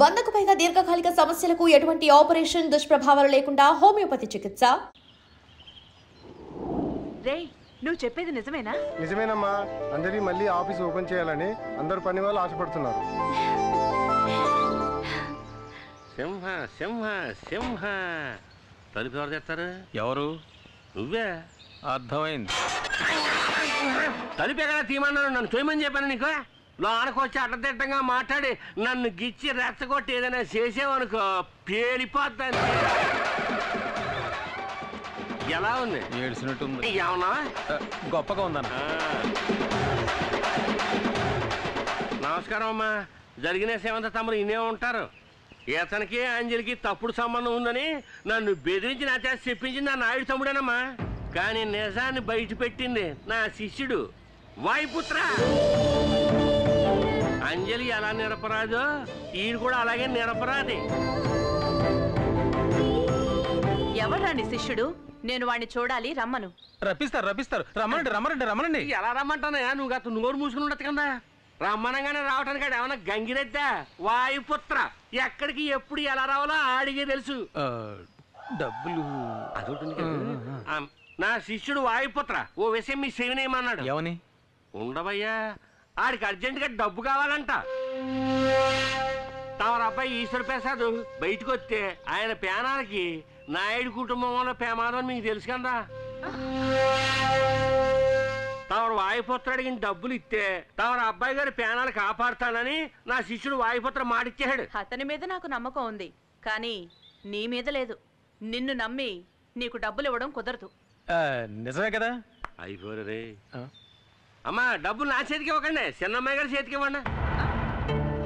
100కు పైగా దీర్ఘకాలిక సమస్యలకు ఎటువంటి ఆపరేషన్ దుష్ప్రభావాలు లేకుండా హోమియోపతి చికిత్స. రేయ్, నువ్వు చెప్పేది నిజమేనా? నిజమేనమ్మా. అందరి మళ్ళీ ఆఫీస్ ఓపెన్ చేయాలని అందరు పని వాళ్ళు ఆశపడుతున్నారు. సింహ సింహ సింహ తలుపు ఎవరు తెస్తారు? ఎవరు? నువ్వే. అర్థమైంది. తలుపు ఎక్కడ తీయమన్నాను? నన్ను చేయమని చెప్పాను నీకు. లోనకొచ్చి అడ్డదిడ్డంగా మాట్లాడి నన్ను గిచ్చి రెచ్చగొట్టి ఏదైనా చేసేవనుకో పేలిపోద్దాన్ని. ఎలా ఉంది? ఏడ్చినట్టుంది. ఏమన్నా గొప్పగా ఉందన్న. నమస్కారం అమ్మా. జరిగిన సేవంతా తమరు ఇన్నే ఉంటారు. ఇతనికి అంజలికి తప్పుడు సంబంధం ఉందని నన్ను బెదిరించి నా చేత చెప్పించింది నా నాయుడు తమ్ముడేనమ్మా. కానీ నిజాన్ని బయట పెట్టింది నా శిష్యుడు వాయుపుత్ర. అంజలి ఎలా నిరపరాదో ఈయన కూడా అలాగే నిరపరాది. ఎవరా నీ శిష్యుడు? నేను వాడిని చూడాలి, రమ్మను. రప్పిస్తారు రప్పిస్తారు. రమ్మనండి రమ్మనండి రమ్మనండి. ఎలా రమ్మంటానయా? నువ్వు గత నోరు మూసుకుని ఉండదు కదా. రమ్మనంగానే రావటానికి ఏమన్నా గంగిరెద్దా? వాయుపుత్ర ఎక్కడికి ఎప్పుడు ఎలా రావాలో ఆడిగే తెలుసు. డబ్బులు అదొకటి. నా శిష్యుడు వాయుపుత్ర ఓ విషయం మీ సేవనేయమన్నాడు. ఏమని? ఉండవయ్యా, ఆడికి అర్జెంటుగా డబ్బు కావాలంట. తమరు అబ్బాయి ఈశ్వర ప్రసాద్ బయటకు వస్తే ఆయన పేనానికి నాయుడు కుటుంబం వల్ల ప్రమాదం మీకు తెలుసు కదా. తమరు వాయుపుత్ర అడిగిన డబ్బులు ఇస్తే తమరు అబ్బాయి గారి పేనాలు కాపాడుతానని నా శిష్యుడు వాయుపుత్ర మాటిచ్చాడు. అతని మీద నాకు నమ్మకం ఉంది, కానీ నీ మీద లేదు. నిన్ను నమ్మి నీకు డబ్బులు ఇవ్వడం కుదరదు. నిజమే కదా? అయిపోరే అమ్మా, డబ్బులు నా చేతికి ఇవ్వకండి, చిన్నమ్మాయి గారి చేతికి ఇవ్వండి.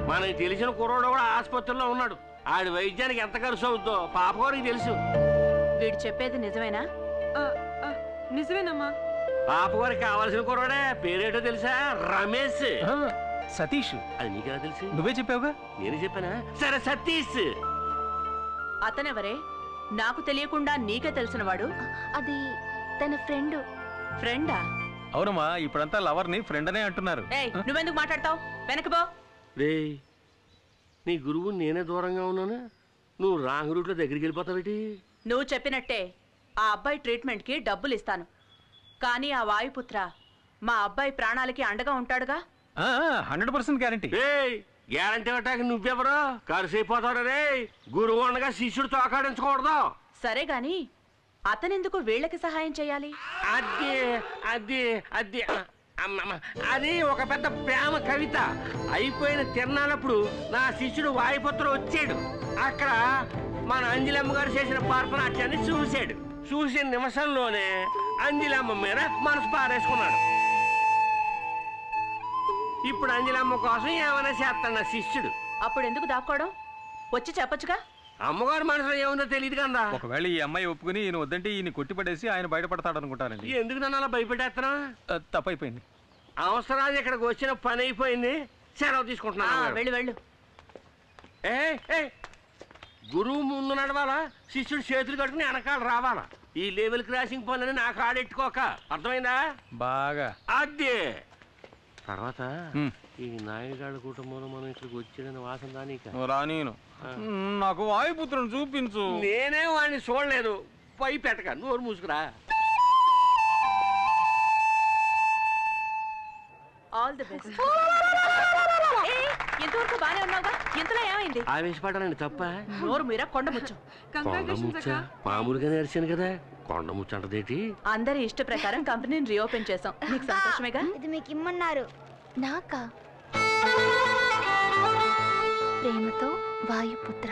మనకి తెలిసిన కుర్రోడు కూడా ఆసుపత్రిలో ఉన్నాడు. ఆడి వైద్యానికి ఎంత ఖర్చు అవుతుందో పాపగారికి తెలుసు. వీడు చెప్పేది నిజమేనా? నిజమేనమ్మా. పాపగారికి కావాల్సిన కుర్రోడే. పేరేటో తెలుసా? రమేష్. సతీష్. అది నీకెలా తెలుసు? నువ్వే చెప్పావుగా. నేను చెప్పానా? సరే, సతీష్. అతనెవరే? నాకు తెలియకుండా నీకే తెలిసిన వాడు? అది తన ఫ్రెండ్. ఫ్రెండా? అవునమ్మా, ఇప్పుడంతా లవర్ ని ఫ్రెండ్ అనే అంటున్నారు. నువ్వెందుకు మాట్లాడతావు? వెనకబో. రే, నీ గురువు నేనే దూరంగా ఉన్నాను, నువ్వు రాంగ్ రూట్లో దగ్గరికి వెళ్ళిపోతావేటి? నువ్వు చెప్పినట్టే ఆ అబ్బాయి ట్రీట్మెంట్కి డబ్బులు ఇస్తాను, కానీ ఆ వాయుపుత్ర మా అబ్బాయి ప్రాణాలకి అండగా ఉంటాడుగా. 100% గ్యారంటీ. గ్యారంటీ ఇవ్వటానికి నువ్వెవరో? ఖర్చు అయిపోతాడు రే. గురువు ఉండగా శిష్యుడు తోకాడించకూడదు. సరే గాని అతనెందుకు వీళ్ళకి సహాయం చేయాలి? అది అది అది అది ఒక పెద్ద ప్రేమ కవిత. అయిపోయిన తిరణాలప్పుడు నా శిష్యుడు వాయుపుత్ర వచ్చాడు. అక్కడ మన అంజలమ్మ గారు చేసిన పార్పనాట్యాన్ని చూశాడు. చూసిన నిమిషంలోనే అంజలమ్మ మీద మనసు పారేసుకున్నాడు. ఇప్పుడు అంజలమ్మ కోసం ఏమైనా చేస్తాడు నా శిష్యుడు. అప్పుడు ఎందుకు దాక్కోవడం? వచ్చి చెప్పొచ్చుగా. అమ్మగారు మనసులో ఏముందో తెలియదు కదా. ఒకవేళ ఈ అమ్మాయి ఒప్పుకుని ఈయన వద్దంటే ఈయన కొట్టిపడేసి ఆయన బయటపడతాడు అనుకుంటానండి. ఎందుకు నన్ను అలా భయపెట్టేస్తున్నా? తప్పైపోయింది. అవసరాలు ఇక్కడికి వచ్చిన పని అయిపోయింది. సెలవు తీసుకుంటున్నాను. వెళ్ళు వెళ్ళు. గురువు ముందు నడవాలా, శిష్యుడు చేతులు కట్టుకుని వెనకాల రావాలా. ఈ లెవెల్ క్రాసింగ్ పనులని నాకు ఆడెట్టుకోక. అర్థమైందా? బాగా. అదే తర్వాత ఈ నాయుడు కుటుంబంలో మనం ఇక్కడికి వచ్చేదని వాసన రానీను. నాకు వాయుపుత్రుని చూపించు. నేనే వాడిని చూడలేదు. పై పెట్టక నోరు మూసుకురా. All the best. ఎంతవరకు బానే ఉన్నావుగా, ఇంతలో ఏమైంది? ఆవేశపడాలండి తప్ప. నోరు మీరా కొండముచ్చు. మామూలుగానే అరిచాను కదా, కొండముచ్చు అంటదేటి? అందరి ఇష్ట ప్రకారం కంపెనీని రీఓపెన్ చేసాం. నీకు సంతోషమేగా? ఇది మీకు ఇమ్మన్నారు. నాకా? ప్రేమతో వాయుపుత్ర.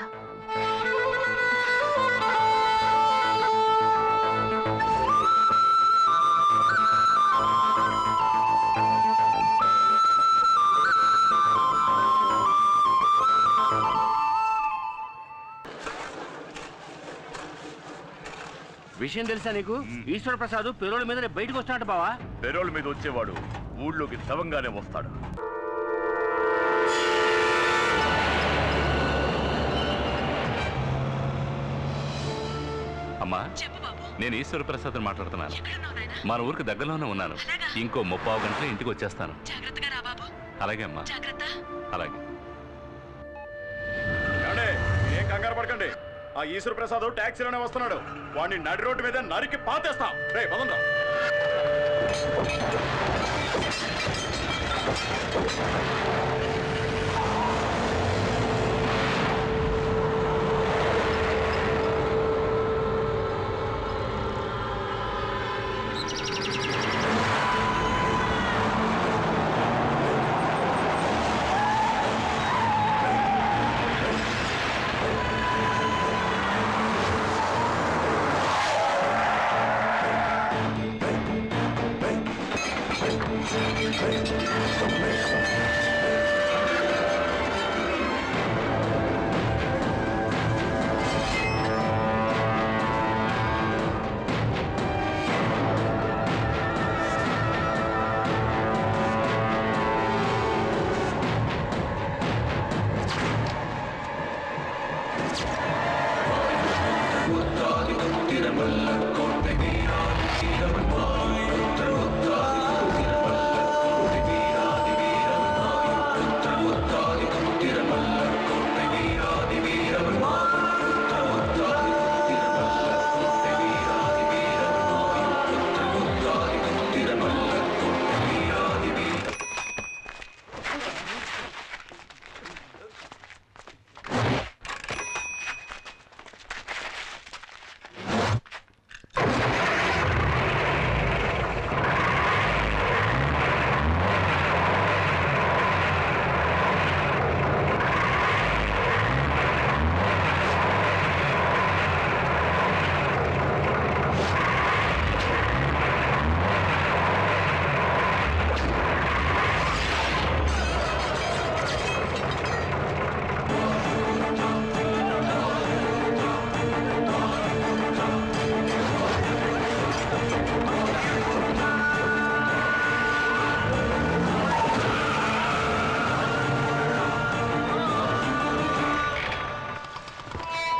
విషయం తెలుసా నీకు? ఈశ్వర ప్రసాద్ పెరోల్ మీద బయటకు వస్తాడు బావా. పెరోల్ మీద వచ్చేవాడు ఊళ్ళోకి సవంగానే వస్తాడు. అమ్మా, నేను ఈశ్వర ప్రసాద్ మాట్లాడుతున్నాను. మన ఊరికి దగ్గరలోనే ఉన్నాను. ఇంకో 30 గంటల ఇంటికి వచ్చేస్తాను. అలాగే అమ్మా, అలాగే. ఆ ఈశ్వర ప్రసాద్ ట్యాక్సీలోనే వస్తున్నాడు. వాడిని నడి రోడ్డు మీద నరికి పాతేస్తాం. రే పదండ్రా.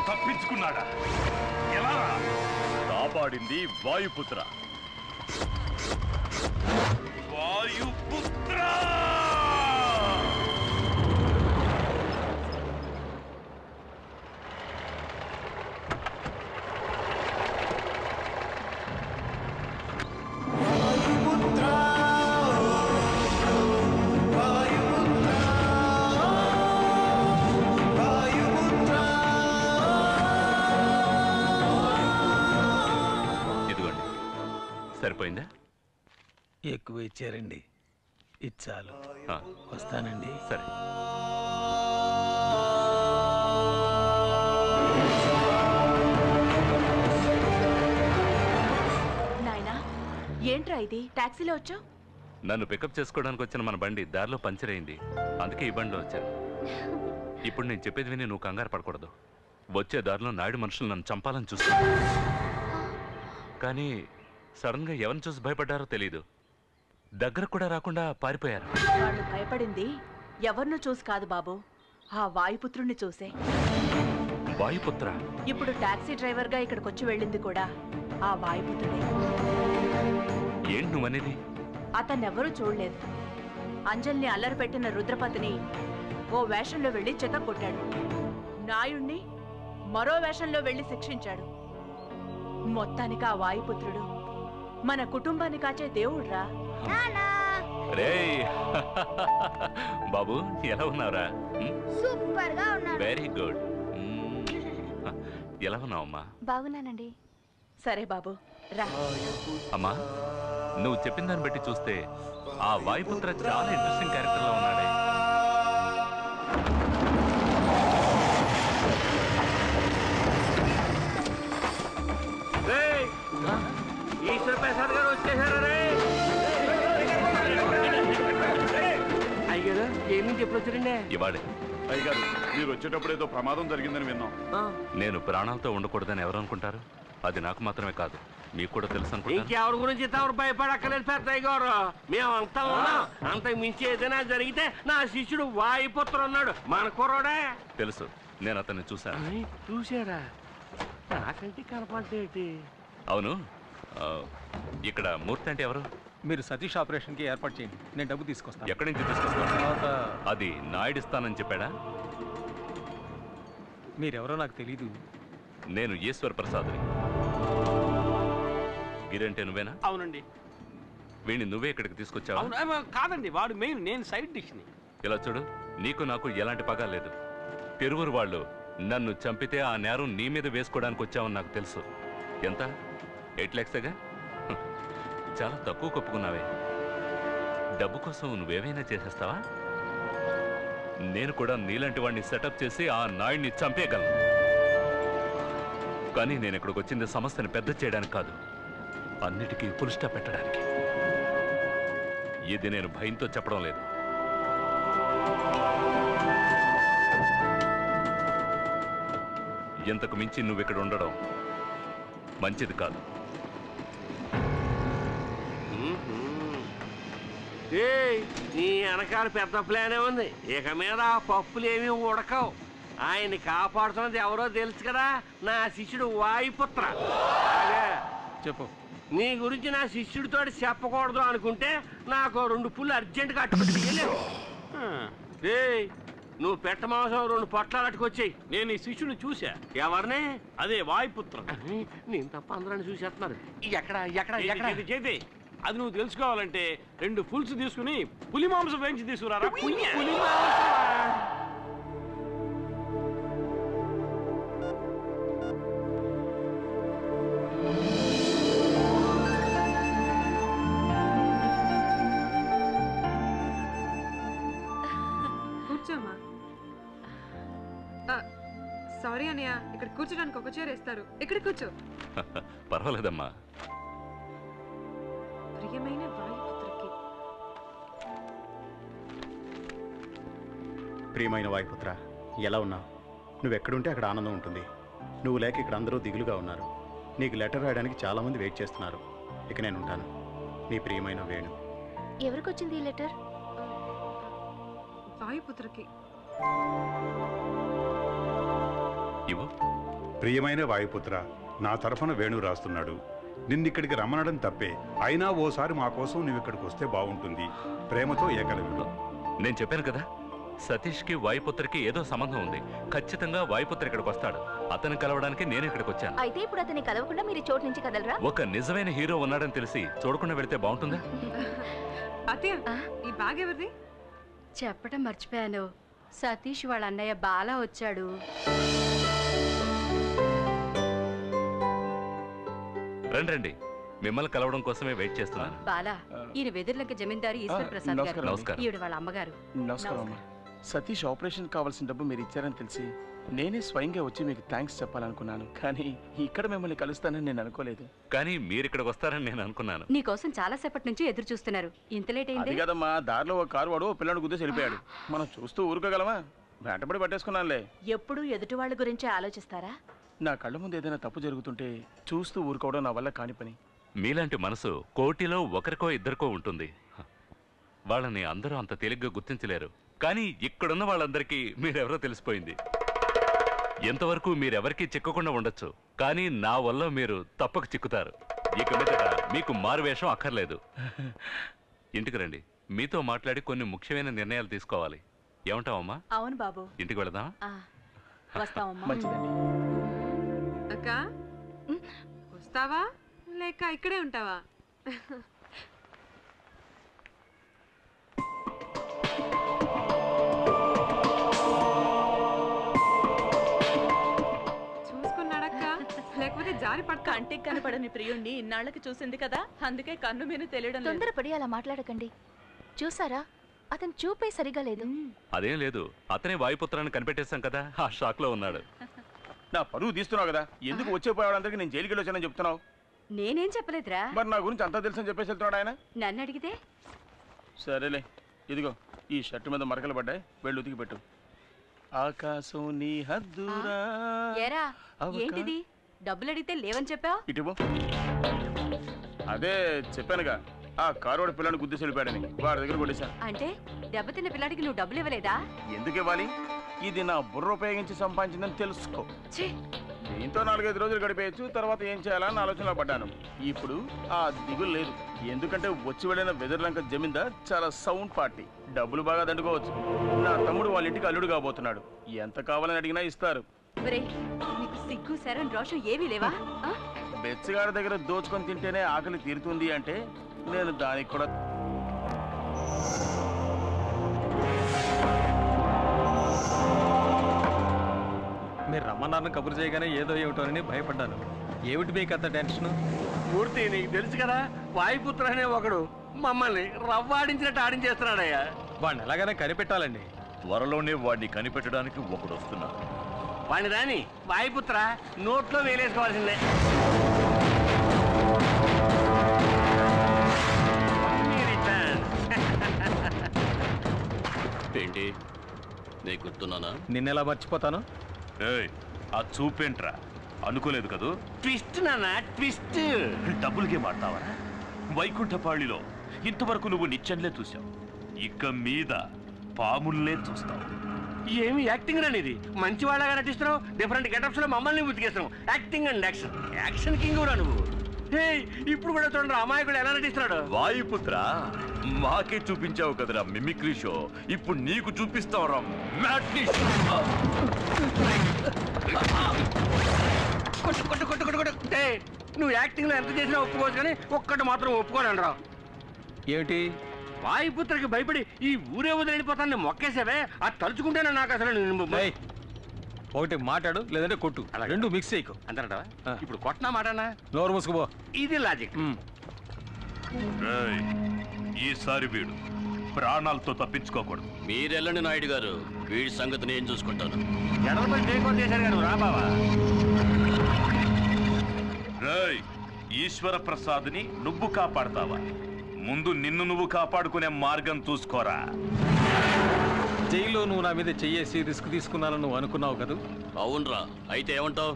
తప్పించుకున్నాడా? ఎలా? కాపాడింది వాయుపుత్ర. వాయుపుత్ర! సరిపోయిందా? ఎక్కువ ఇచ్చారండి. ఇచ్చాలు. వస్తానండి. సరే. నాయనా, ఏంట్రా ఇది? టాక్సీలో వచ్చావు? నన్ను పికప్ చేసుకోవడానికి వచ్చిన మన బండి దారిలో పంచర్ అయింది. అందుకే ఈ బండిలో వచ్చాను. ఇప్పుడు నేను చెప్పేది విని నువ్వు కంగారు పడకూడదు. వచ్చే దారిలో నాయుడు మనుషులు నన్ను చంపాలని చూస్తాను. కానీ సడన్ గా ఎవరిని చూసి భయపడ్డారో తెలీదు. దగ్గర కూడా రాకుండా పారిపోయారు. వాళ్ళు భయపడింది ఎవరినో చూసి కాదు బాబు, ఆ వాయుపుత్రుణ్ణి చూసే. వాయుపుత్ర? ఇప్పుడు టాక్సీ డ్రైవర్ గా ఇక్కడికి వచ్చి వెళ్ళింది కూడా ఆ వాయుపుత్రుడే. ఏంటి నువ్వనేది? అతన్నెవరూ చూడలేదు. అంజల్ని అల్లరి పెట్టిన రుద్రపతిని ఓ వేషంలో వెళ్లి చెత్త కొట్టాడు. నాయుణ్ణి మరో వేషంలో వెళ్లి శిక్షించాడు. మొత్తానికి ఆ వాయుపుత్రుడు మన కుటుంబాన్ని కాచే దేవుడ్రా. బాబు ఎలా ఉన్నావురా? సూపర్ గా ఉన్నాను. Very good. ఎలా ఉన్నావమ్మా? బాగున్నానండి. సరే బాబు రా. అమ్మా, నువ్వు చెప్పిన దాన్ని బట్టి చూస్తే ఆ వాయుపుత్ర చాలా ఇంట్రెస్టింగ్ క్యారెక్టర్ లో ఉన్నాడే. ఈశ్వర ప్రసాద్ గారు వచ్చేసారా? అయ్యారు ఏం నుంచి ఎప్పుడు వచ్చారండి? ఇవాడే. అయ్యగారు, మీరు వచ్చేటప్పుడు ఏదో ప్రమాదం జరిగిందని విన్నాం. నేను ప్రాణాలతో ఉండకూడదని ఎవరు అనుకుంటారు? అది నాకు మాత్రమే కాదు, మీకు కూడా తెలుసు అనుకుంటా. ఇంకెవరి గురించి తమరు భయపడక్కలేదు పెద్దయ్య గారు. మేమంతా ఉన్నాం. అంతకు మించి ఏదైనా జరిగితే నా శిష్యుడు వాయుపుత్ర ఉన్నాడు, మన కుర్రోడే. తెలుసు, నేను అతన్ని చూశాను. చూసారా? నాకంటే కనపడేటి. అవును, ఇక్కడ మూర్తి అంటే ఎవరు? మీరు సతీష్ ఆపరేషన్కి ఏర్పాటు చేయండి, నేను డబ్బు తీసుకొస్తాను. ఎక్కడి నుంచి తీసుకొస్తాను? అది నాయుడు ఇస్తానని చెప్పాడా? మీరెవరో నాకు తెలీదు, నేను ఈశ్వర్ ప్రసాద్ని. గిరంటే నువ్వేనా? అవునండి. వీడిని నువ్వే ఇక్కడికి తీసుకొచ్చావా? కాదండి, వాడు మెయిన్, నేను సైడ్ డిష్ని. ఇలా చూడు, నీకు నాకు ఎలాంటి పగ లేదు. తిరువురు వాళ్ళు నన్ను చంపితే ఆ నేరం నీ మీద వేసుకోవడానికి వచ్చావని నాకు తెలుసు. ఎంత? 8 lakhsగా? చాలా తక్కువ కొప్పుకున్నావే. డబ్బు కోసం నువ్వేమైనా చేసేస్తావా? నేను కూడా నీలాంటి వాడిని సెటప్ చేసి ఆ నాయుడిని చంపేయగలను. కానీ నేను ఇక్కడికి వచ్చింది సమస్యను పెద్ద చేయడానికి కాదు, అన్నిటికీ ఫుల్ స్టాప్ పెట్టడానికి. ఇది నేను భయంతో చెప్పడం లేదు. ఇంతకు మించి నువ్వు ఇక్కడ ఉండడం మంచిది కాదు. నీ వెనకాల పెద్ద ప్లానే ఉంది. ఇక మీద ఆ పప్పులేమీ ఉడకవు. ఆయన్ని కాపాడుతున్నది ఎవరో తెలుసు కదా, నా శిష్యుడు వాయుపుత్ర. చెప్పు. నీ గురించి నా శిష్యుడితో చెప్పకూడదు అనుకుంటే నాకు 2 పుల్లు అర్జెంటుగా అట్టుకుని తీయలేవు. నువ్వు పెట్ట మాంసం 2 పొట్లాలు అట్టుకొచ్చాయి. నేను ఈ శిష్యుని చూసా. ఎవరిని? అదే వాయుపుత్ర. నేను తప్ప అందరూ చూసేస్తున్నారు. చేతి అది నువ్వు తెలుసుకోవాలంటే 2 ఫుల్స్ తీసుకుని పులి మాంసం వేయించి తీసుకురారా. కూర్చోమ్మా. సారీ అన్నయ్య, ఇక్కడ కూర్చోడానికి ఒక చైర్ వేస్తారు. ఇక్కడ కూర్చో. పర్వాలేదమ్మా. ప్రియమైన వాయుపుత్రకి. ప్రియమైన వాయుపుత్ర, ఎలా ఉన్నావు? నువ్వెక్కడుంటే అక్కడ ఆనందం ఉంటుంది. నువ్వు లేక ఇక్కడ అందరూ దిగులుగా ఉన్నారు. నీకు లెటర్ రాయడానికి చాలామంది వెయిట్ చేస్తున్నారు. ఇక నేను ఉంటాను. నీ ప్రియమైన వేణు. ఎవరికి వచ్చింది ఈ లెటర్? వాయుపుత్రకి. ప్రియమైన వాయుపుత్ర, నా తరఫున వేణు రాస్తున్నాడు. నిన్నిక్కడికి రమ్మనడం తప్పే, అయినా ఓసారి మా కోసం నువ్వు ఇక్కడికి వస్తే బాగుంటుంది. ప్రేమతో ఏకలవ్యుడు. నేను చెప్పాను కదా, సతీష్కి వాయుపుత్రకి ఏదో సంబంధం ఉంది. ఖచ్చితంగా వాయుపుత్ర ఇక్కడికి వస్తాడు. అతను కలవడానికి నేను ఇక్కడికి వచ్చాను. అయితే ఇప్పుడు అతన్ని కలవకుండా మీరు చోటు నుంచి కదలరా? ఒక నిజమైన హీరో ఉన్నాడని తెలిసి చూడకుండా వెళితే బాగుంటుందా? అత్తయ్య, ఈ బ్యాగ్ ఎవరిది? చెప్పడం మర్చిపోయాను. సతీష్ వాళ్ళ అన్నయ్య బాలా వచ్చాడు. రండి, మిమ్మల్ని కలవడం కోసమే వెయిట్ చేస్తున్నాను. బాలా, ఈయన వెదిర్లంక జమీందారు ఈశ్వర్ ప్రసాద్ గారు. నమస్కారం. ఈవిడ వాళ్ళ అమ్మగారు. నమస్కారం అమ్మా. సతీష్ ఆపరేషన్ కావాల్సిన డబ్బు మీరు ఇచ్చారని తెలిసి నేనే స్వయంగా వచ్చి మీకు థ్యాంక్స్ చెప్పాలనుకున్నాను. కానీ ఇక్కడ మిమ్మల్ని కలుస్తానని నేను అనుకోలేదు. కానీ మీరు ఇక్కడికి వస్తారని నేను అనుకున్నాను. నీకోసం చాలా సేపటి నుంచి ఎదురు చూస్తున్నారు. ఇంత లేట్ అయింది? అది కదమ్మా, దారిలో ఒక కారు వాడు పిల్లడు గుద్దేసి వెళ్ళిపోయాడు. మనం చూస్తూ ఊరుకోగలమా? వెంటబడి పట్టేసుకున్నానులే. ఎప్పుడు ఎదుటి వాళ్ళ గురించి ఆలోచిస్తారా? నా కళ్ళ ముందు ఏదైనా తప్పు జరుగుతుంటే చూస్తూ ఊరుకోవడం నా వల్ల కాని పని. మీలాంటి మనసు కోటిలో ఒకరికో ఇద్దరికో ఉంటుంది. వాళ్ళని అందరూ అంత తేలిగ్గా గుర్తించలేరు. కానీ ఇక్కడున్న వాళ్ళందరికీ మీరెవరో తెలిసిపోయింది. ఎంతవరకు మీరెవరికీ చిక్కకుండా ఉండొచ్చు, కానీ నా వల్ల మీరు తప్పక చిక్కుతారు. ఇక మీదట మీకు మారువేషం అక్కర్లేదు. ఇంటికి రండి, మీతో మాట్లాడి కొన్ని ముఖ్యమైన నిర్ణయాలు తీసుకోవాలి. ఏమంటావమ్మా? అవును బాబు. ఇంటికి వెళదామా? వస్తావమ్మా. మంచిదండి. అక్క, వస్తావా లేక ఇక్కడే ఉంటావా? చూసుకున్నాడక్క, లేకపోతే జారి పడతా. కంటికి కనపడని ప్రియుణ్ణి ఇన్నాళ్ళకి చూసింది కదా, అందుకే కన్ను మీద తెలియడం లేదు. తొందరపడి అలా మాట్లాడకండి. చూసారా, అతను చూపే సరిగా లేదు. అదేం లేదు, అతనే వాయుపుత్రాన్ని కనిపెట్టేశాం కదా, ఆ షాక్ లో ఉన్నాడు. నా పరువు తీస్తున్నావు కదా, ఎందుకు వచ్చేపోయేవాళ్ళందరికీ నేను జైలుకి వెళ్ళొచ్చానని చెప్తున్నావు? నేనేం చెప్పలేదురా. మరి నా గురించి అంతా తెలుసని చెప్పేసి వెళ్తున్నాడు ఆయన. నన్ను అడిగితే సరేలే, ఇదిగో ఈ షర్టు మీద మరకలు పడ్డాయి, వెళ్ళి ఉతికి పెట్టు. ఆకాశం నీ హద్దురా. ఏరా, ఏంటిది? డబ్బులు అడిగితే లేవని చెప్పావు. ఇటువో. అదే చెప్పానుగా, ఆ కారోడు పిల్లని గుద్దేసి వెళ్ళిపోయాడని వాడి దగ్గర కొట్టేశాను. అంటే దెబ్బతిన్న పిల్లాడికి నువ్వు డబ్బులు ఇవ్వలేదా? ఎందుకు ఇవ్వాలి? ఇది నా బుర్ర ఉపయోగించి సంపాదించిందని తెలుసుకో. దీంతో 4-5 రోజులు గడిపేయచ్చు, తర్వాత ఏం చేయాలని ఆలోచనలో పడ్డాను. ఇప్పుడు ఆ దిగులు లేదు, ఎందుకంటే వచ్చి వెళ్ళిన వెదర్లంక జమీందార్ చాలా సౌండ్ పార్టీ, డబ్బులు బాగా దండుకోవచ్చు. నా తమ్ముడు వాళ్ళ ఇంటికి అల్లుడు కాబోతున్నాడు, ఎంత కావాలని అడిగినా ఇస్తారు. నీకు సిగ్గు శరం రోషం ఏమీ లేవా? బెచ్చగాడి దగ్గర దోచుకొని తింటేనే ఆకలి తీరుతుంది అంటే నేను దానికి కూడా మీరు రమ్మన్నారని కబురు చేయగానే ఏదో ఏమిటోనని భయపడ్డాను. ఏమిటి మీకు అంత టెన్షన్? మూర్తి, నీకు తెలుసు కదా, వాయుపుత్ర అనే ఒకడు మమ్మల్ని రవ్వాడించినట్టు ఆడించేస్తున్నాడయ్యా. వాడిని ఎలాగైనా కనిపెట్టాలండి. త్వరలోనే వాడిని కనిపెట్టడానికి ఒకడు వస్తున్నాడు. వాడిని రాని వాయుపుత్ర నోట్లో వేలేసుకోవాల్సిందే. ఏంటి నీకు గుర్తున్నానా? నిన్నెలా మర్చిపోతాను? ఆ చూపేంట్రా, అనుకోలేదు కదూ. ట్విస్ట్ నాన్న, ట్విస్ట్. డబ్బులకే మాడతావరా? వైకుంఠపాళిలో ఇంతవరకు నువ్వు నిత్యంలే చూసావు, ఇక మీద పాముల్లే చూస్తావు. ఏమి యాక్టింగ్ రా నీది? మంచి వాళ్ళగా నటిస్తున్నావు, డిఫరెంట్ గెటప్స్ లో మమ్మల్ని ఉతికేస్తున్నావు. Acting and action, action king రా నువ్వు. ఇప్పుడు కూడా చూడండి అమాయకుడు ఎలా నటిస్తున్నాడు. వాయుపుత్ర, మాకే చూపించావు కదరా మిమిక్రీ షో, ఇప్పుడు నీకు చూపిస్తావురా మ్యాట్నీ షో. నువ్వు యాక్టింగ్ లో ఎంత చేసినా ఒప్పుకోవచ్చు, కానీ ఒక్కటి మాత్రం ఒప్పుకోను రా. ఏమిటి? వాయుపుత్రకి భయపడి ఈ ఊరే వదిలిపోతాను మొక్కేసావే, అది తలుచుకుంటేనే నాకు అసలు. ఒకటి మాట్లాడు, లేదంటే కొట్టు, రెండు మిక్స్ చేయకు. అంతేనట? ఇప్పుడు కొట్టనా మాటనా? నోరు మూసుకుపో. ఇది లాజిక్. ఈసారి వీడు ప్రాణాలతో తప్పించుకోకూడదు. మీరెళ్ళండి నాయుడు గారు, వీడి సంగతి నేను చూసుకుంటాను. ఎడలపై టేకోవర్ చేశారు గారు, రా బావా. ఈశ్వర ప్రసాద్ని నువ్వు కాపాడతావా? ముందు నిన్ను నువ్వు కాపాడుకునే మార్గం చూసుకోరా. జైల్లో నువ్వు నా మీద చెయ్యేసి రిస్క్ తీసుకున్నానని నువ్వు అనుకున్నావు కదా? అవునరా, అయితే ఏమంటావు?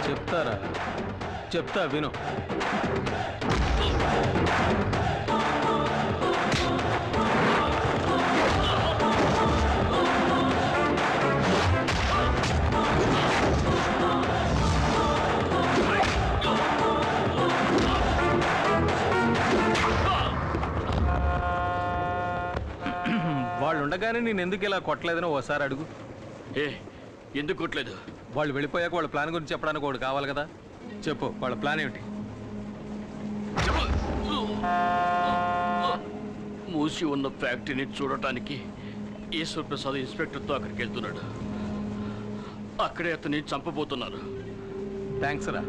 చెప్తారా? చెప్తా, విను. వాళ్ళు ఉండగానే నేను ఎందుకు ఇలా కొట్టలేదని ఓసారి అడుగు. ఎందుకు కొట్టలేదు? వాళ్ళు వెళ్ళిపోయాక వాళ్ళ ప్లాన్ గురించి చెప్పడానికి ఒకటి కావాలి కదా. చెప్పు, వాళ్ళ ప్లాన్ ఏమిటి? మూసి ఉన్న ఫ్యాక్టరీని చూడటానికి ఈశ్వర ప్రసాద్ ఇన్స్పెక్టర్తో అక్కడికి వెళ్తున్నాడు. అక్కడే అతన్ని చంపబోతున్నారు. థ్యాంక్స్ రా.